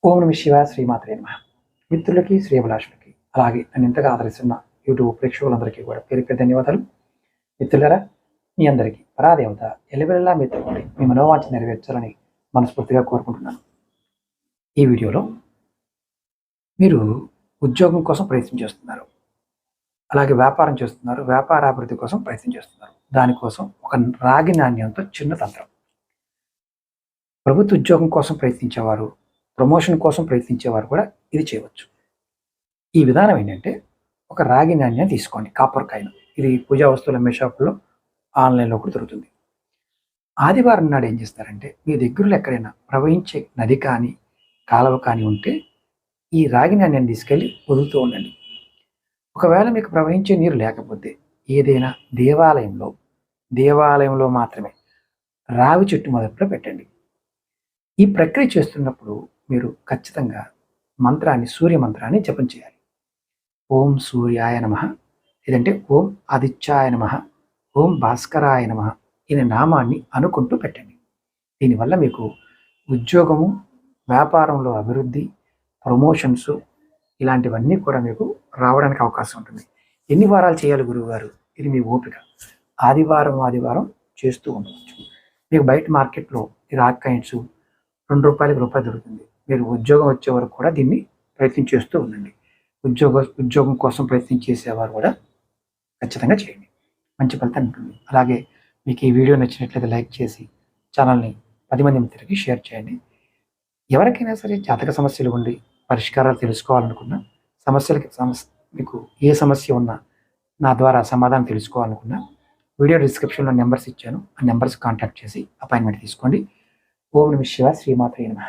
ఓం నమ శివాయ శ్రీమాత్రే నమః. మిత్రులకి శ్రేయభిలాషులకి అలాగే నన్ను ఇంతగా ఆదరిస్తున్న యూట్యూబ్ ప్రేక్షకులందరికీ కూడా పేరు పేరు ధన్యవాదాలు. మిత్రులారా, మీ అందరికీ పరాదేవత ఎల్లవెల్లా మిత్రుడి మీ మనోవాంఛ నెరవేర్చాలని మనస్ఫూర్తిగా కోరుకుంటున్నాను. ఈ వీడియోలో మీరు ఉద్యోగం కోసం ప్రయత్నం చేస్తున్నారు, అలాగే వ్యాపారం చేస్తున్నారు, వ్యాపారాభివృద్ధి కోసం ప్రయత్నం చేస్తున్నారు. దానికోసం ఒక రాగి నాణ్యంతో చిన్న తంత్రం. ప్రభుత్వ ఉద్యోగం కోసం ప్రయత్నించేవారు, ప్రమోషన్ కోసం ప్రయత్నించేవారు కూడా ఇది చేయవచ్చు. ఈ విధానం ఏంటంటే, ఒక రాగి నాణ్యం తీసుకోండి, కాపర్ కాయిన్. ఇది పూజా వస్తువులు అమ్మే షాపుల్లో, ఆన్లైన్లో కూడా దొరుకుతుంది. ఆదివారం నాడు ఏం చేస్తారంటే, మీ దగ్గరలో ఎక్కడైనా ప్రవహించే నది కానీ కాలువ కానీ ఉంటే ఈ రాగి నాణ్యాన్ని తీసుకెళ్ళి వదులుతూ ఉండండి. ఒకవేళ మీకు ప్రవహించే నీరు లేకపోతే ఏదైనా దేవాలయంలో మాత్రమే రావి చెట్టు మొదట్లో పెట్టండి. ఈ ప్రక్రియ చేస్తున్నప్పుడు మీరు ఖచ్చితంగా సూర్య మంత్రాన్ని జపం చేయాలి. ఓం సూర్యాయ నమః, లేదంటే ఓం ఆదిత్యాయ నమః, ఓం భాస్కరాయ నమః అనే నామాన్ని అనుకుంటూ పెట్టండి. దీనివల్ల మీకు ఉద్యోగము, వ్యాపారంలో అభివృద్ధి, ప్రమోషన్స్ ఇలాంటివన్నీ కూడా మీకు రావడానికి అవకాశం ఉంటుంది. ఎన్ని వారాలు చేయాలి గురువుగారు? ఇది మీ ఓపిక. ఆదివారం చేస్తూ ఉండవచ్చు. మీకు బయట మార్కెట్లో ఈ రాక్ కాయిన్స్ ₹2 రూపాయలు దొరుకుతుంది. మీరు ఉద్యోగం వచ్చే వరకు కూడా దీన్ని ప్రయత్నం చేస్తూ ఉండండి. ఉద్యోగం కోసం ప్రయత్నం చేసేవారు కూడా ఖచ్చితంగా చేయండి, మంచి ఫలితం ఉంటుంది. అలాగే మీకు ఈ వీడియో నచ్చినట్లయితే లైక్ చేసి ఛానల్ని 10 మంది మిత్రులకి షేర్ చేయండి. ఎవరికైనా సరే జాతక సమస్యలు ఉండి పరిష్కారాలు తెలుసుకోవాలనుకున్నా, మీకు ఏ సమస్య ఉన్నా నా ద్వారా సమాధానం తెలుసుకోవాలనుకున్నా, వీడియో డిస్క్రిప్షన్లో నెంబర్స్ ఇచ్చాను. ఆ నెంబర్స్ కాంటాక్ట్ చేసి అపాయింట్మెంట్ తీసుకోండి. ఓం నమః శివాయ శ్రీమాత్రే నమః.